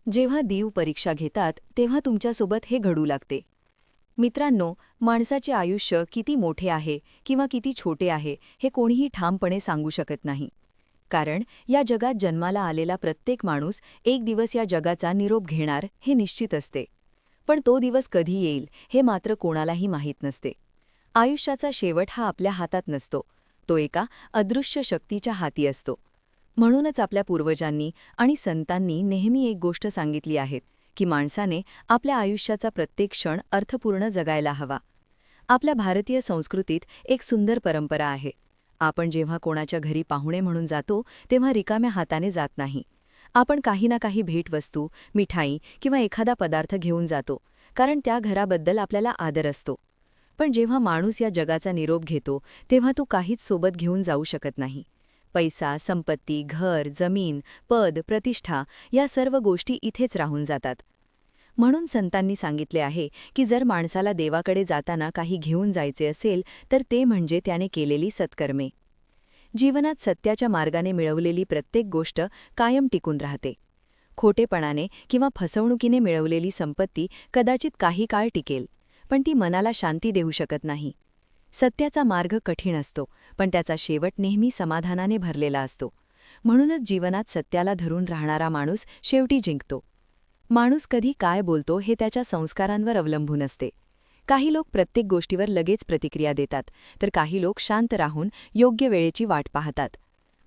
जेव्हा देव परीक्षा घेतात तेव्हा तुमच्यासोबत हे घडू लागते. मित्रांनो, माणसाचे आयुष्य किती मोठे आहे किंवा किती छोटे आहे हे कोणीही ठामपणे सांगू शकत नाही. कारण या जगात जन्माला आलेला प्रत्येक माणूस एक दिवस या जगाचा निरोप घेणार हे निश्चित असते. पण तो दिवस कधी येईल हे मात्र कोणालाही माहीत नसते. आयुष्याचा शेवट हा आपल्या हातात नसतो, तो एका अदृश्य शक्तीच्या हाती असतो. म्हणूनच आपल्या पूर्वजांनी आणि संतांनी नेहमी एक गोष्ट सांगितली आहे की माणसाने आपल्या आयुष्याचा प्रत्येक क्षण अर्थपूर्ण जगायला हवा. आपल्या भारतीय संस्कृतीत एक सुंदर परंपरा आहे. आपण जेव्हा कोणाच्या घरी पाहुणे म्हणून जातो तेव्हा रिकाम्या हाताने जात नाही. आपण काही ना काही भेटवस्तू, मिठाई किंवा एखादा पदार्थ घेऊन जातो, कारण त्या घराबद्दल आपल्याला आदर असतो. पण जेव्हा माणूस या जगाचा निरोप घेतो तेव्हा तो काहीच सोबत घेऊन जाऊ शकत नाही. पैसा, संपत्ती, घर, जमीन, पद, प्रतिष्ठा या सर्व गोष्टी इथेच राहून जातात. म्हणून संतांनी सांगितले आहे की जर माणसाला देवाकडे जाताना काही घेऊन जायचे असेल तर ते म्हणजे त्याने केलेली सत्कर्मे. जीवनात सत्याच्या मार्गाने मिळवलेली प्रत्येक गोष्ट कायम टिकून राहते. खोटेपणाने किंवा फसवणुकीने मिळवलेली संपत्ती कदाचित काही काळ टिकेल, पण ती मनाला शांती देऊ शकत नाही. सत्याचा मार्ग कठीण असतो, पण त्याचा शेवट नेहमी समाधानाने भरलेला असतो. म्हणूनच जीवनात सत्याला धरून राहणारा माणूस शेवटी जिंकतो. माणूस कधी काय बोलतो हे त्याच्या संस्कारांवर अवलंबून असते. काही लोक प्रत्येक गोष्टीवर लगेच प्रतिक्रिया देतात, तर काही लोक शांत राहून योग्य वेळेची वाट पाहतात.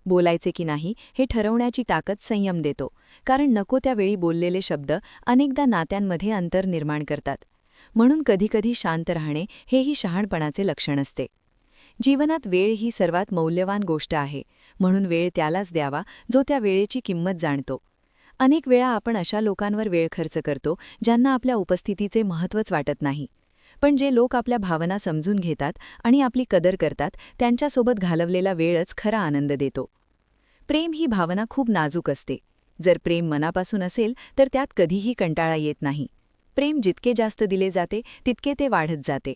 बोलायचे की नाही हे ठरवण्याची ताकद संयम देतो, कारण नको त्या वेळी बोललेले शब्द अनेकदा नात्यांमध्ये अंतर निर्माण करतात. म्हणून कधीकधी शांत राहणे हेही शहाणपणाचे लक्षण असते. जीवनात वेळ ही सर्वात मौल्यवान गोष्ट आहे, म्हणून वेळ त्यालाच द्यावा जो त्या वेळेची किंमत जाणतो. अनेक वेळा आपण अशा लोकांवर वेळ खर्च करतो ज्यांना आपल्या उपस्थितीचे महत्त्वच वाटत नाही. पण जे लोक आपल्या भावना समजून घेतात आणि आपली कदर करतात त्यांच्यासोबत घालवलेला वेळच खरा आनंद देतो. प्रेम ही भावना खूप नाजूक असते. जर प्रेम मनापासून असेल तर त्यात कधीही कंटाळा येत नाही. प्रेम जितके जास्त दिले जाते तितके ते वाढत जाते.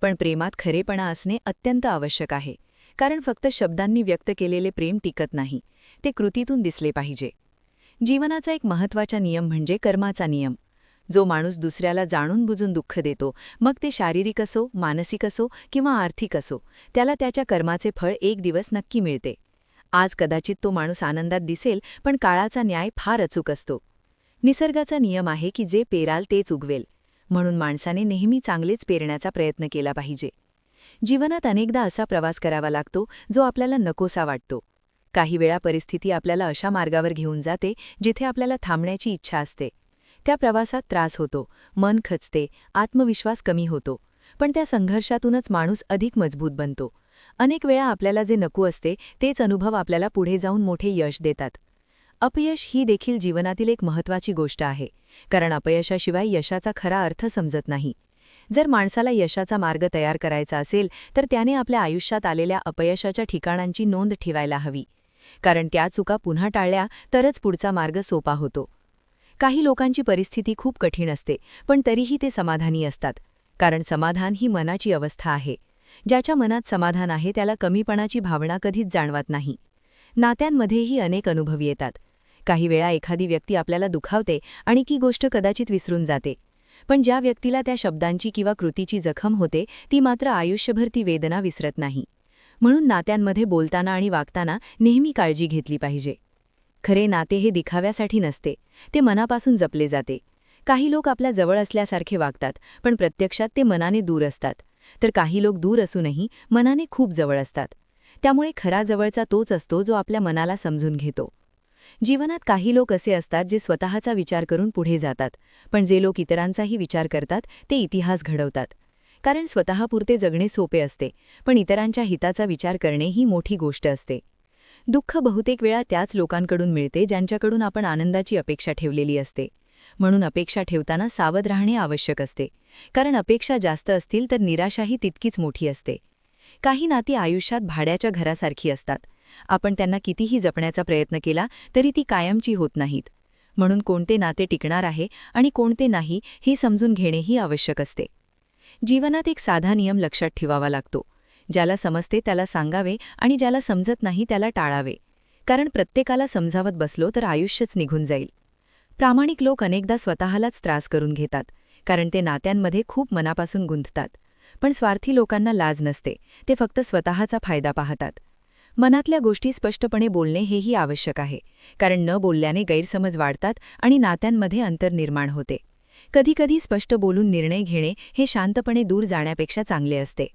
पण प्रेमात खरेपणा असणे अत्यंत आवश्यक आहे, कारण फक्त शब्दांनी व्यक्त केलेले प्रेम टिकत नाही, ते कृतीतून दिसले पाहिजे. जीवनाचा एक महत्त्वाचा नियम म्हणजे कर्माचा नियम. जो माणूस दुसऱ्याला जाणून बुजून दुःख देतो, मग ते शारीरिक असो, मानसिक असो किंवा आर्थिक असो, त्याला त्याच्या कर्माचे फळ एक दिवस नक्की मिळते. आज कदाचित तो माणूस आनंदात दिसेल, पण काळाचा न्याय फार अचूक असतो. निसर्गाचा नियम आहे की जे पेराल तेच उगवेल. म्हणून माणसाने नेहमी चांगलेच पेरण्याचा प्रयत्न केला पाहिजे. जीवनात अनेकदा असा प्रवास करावा लागतो जो आपल्याला नकोसा वाटतो. काही वेळा परिस्थिती आपल्याला अशा मार्गावर घेऊन जाते जिथे आपल्याला थांबण्याची इच्छा असते. त्या प्रवासात त्रास होतो, मन खचते, आत्मविश्वास कमी होतो. पण त्या संघर्षातूनच माणूस अधिक मजबूत बनतो. अनेक वेळा आपल्याला जे नको असते तेच अनुभव आपल्याला पुढे जाऊन मोठे यश देतात. अपयश ही देखील जीवनातील एक महत्त्वाची गोष्ट आहे, कारण अपयशाशिवाय यशाचा खरा अर्थ समजत नाही. जर माणसाला यशाचा मार्ग तयार करायचा असेल तर त्याने आपल्या आयुष्यात आलेल्या अपयशाच्या ठिकाणांची नोंद ठेवायला हवी, कारण त्या चुका पुन्हा टाळल्या तरच पुढचा मार्ग सोपा होतो. काही लोकांची परिस्थिती खूप कठीण असते, पण तरीही ते समाधानी असतात, कारण समाधान ही मनाची अवस्था आहे. ज्याच्या मनात समाधान आहे त्याला कमीपणाची भावना कधीच जाणवत नाही. नात्यांमध्येही अनेक अनुभव येतात. काही वेळा एखादी व्यक्ती आपल्याला दुखावते आणि ती गोष्ट कदाचित विसरून जाते. पण ज्या व्यक्तीला त्या शब्दांची किंवा कृतीची जखम होते ती मात्र आयुष्यभर ती वेदना विसरत नाही. म्हणून नात्यांमध्ये बोलताना आणि वागताना नेहमी काळजी घेतली पाहिजे. खरे नाते हे दिखाव्यासाठी नसते, ते मनापासून जपले जाते. काही लोक आपल्या जवळ असल्यासारखे वागतात, पण प्रत्यक्षात ते मनाने दूर असतात. तर काही लोक दूर असूनही मनाने खूप जवळ असतात. त्यामुळे खरा जवळचा तोच असतो जो आपल्या मनाला समजून घेतो. जीवनात काही लोक असे असतात जे स्वतःचा विचार करून पुढे जातात, पण जे लोक इतरांचाही विचार करतात ते इतिहास घडवतात. कारण स्वतःपुरते जगणे सोपे असते, पण इतरांच्या हिताचा विचार करणे ही मोठी गोष्ट असते. दुःख बहुतेक वेळा त्याच लोकांकडून मिळते ज्यांच्याकडून आपण आनंदाची अपेक्षा ठेवलेली असते. म्हणून अपेक्षा ठेवताना सावध राहणे आवश्यक असते, कारण अपेक्षा जास्त असतील तर निराशाही तितकीच मोठी असते. काही नाती आयुष्यात भाड्याच्या घरासारखी असतात. आपण त्यांना कितीही जपण्याचा प्रयत्न केला तरी ती कायमची होत नाहीत. म्हणून कोणते नाते टिकणार आहे आणि कोणते नाही हे समजून घेणेही आवश्यक असते. जीवनात एक साधा नियम लक्षात ठेवावा लागतो. ज्याला समजते त्याला सांगावे आणि ज्याला समजत नाही त्याला टाळावे, कारण प्रत्येकाला समजावत बसलो तर आयुष्यच निघून जाईल. प्रामाणिक लोक अनेकदा स्वतःलाच त्रास करून घेतात, कारण ते नात्यांमध्ये खूप मनापासून गुंततात. पण स्वार्थी लोकांना लाज नसते, ते फक्त स्वतःचा फायदा पाहतात. मनातल्या गोष्टी स्पष्टपणे बोलणे हेही आवश्यक आहे, कारण न बोलल्याने गैरसमज वाढतात आणि नात्यांमध्ये अंतर निर्माण होते. कधीकधी स्पष्ट बोलून निर्णय घेणे हे शांतपणे दूर जाण्यापेक्षा चांगले असते.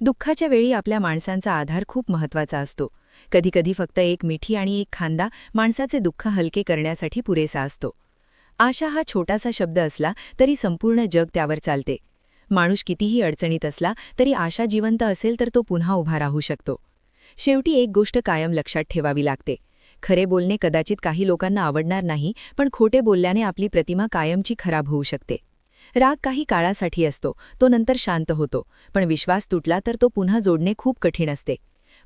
दुःखाच्या वेळी आपल्या माणसांचा आधार खूप महत्त्वाचा असतो. कधीकधी फक्त एक मिठी आणि एक खांदा माणसाचे दुःख हलके करण्यासाठी पुरेसा असतो. आशा हा छोटासा शब्द असला तरी संपूर्ण जग त्यावर चालते. माणूस कितीही अडचणीत असला तरी आशा जिवंत असेल तर तो पुन्हा उभा राहू शकतो. शेवटी एक गोष्ट कायम लक्षात ठेवावी लागते. खरे बोलणे कदाचित काही लोकांना आवडणार नाही, पण खोटे बोलल्याने आपली प्रतिमा कायमची खराब होऊ शकते. राग काही काळासाठी असतो, तो नंतर शांत होतो, पण विश्वास तुटला तर तो पुन्हा जोडणे खूप कठीण असते.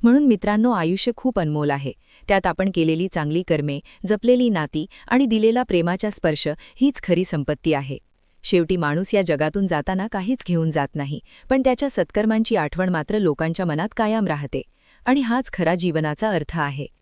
म्हणून मित्रांनो, आयुष्य खूप अनमोल आहे. त्यात आपण केलेली चांगली कर्मे, जपलेली नाती आणि दिलेला प्रेमाचा स्पर्श हीच खरी संपत्ती आहे. शेवटी माणूस या जगातून जाताना काहीच घेऊन जात नाही, पण त्याच्या सत्कर्मांची आठवण मात्र लोकांच्या मनात कायम राहते. आणि हाच खरा जीवनाचा अर्थ आहे.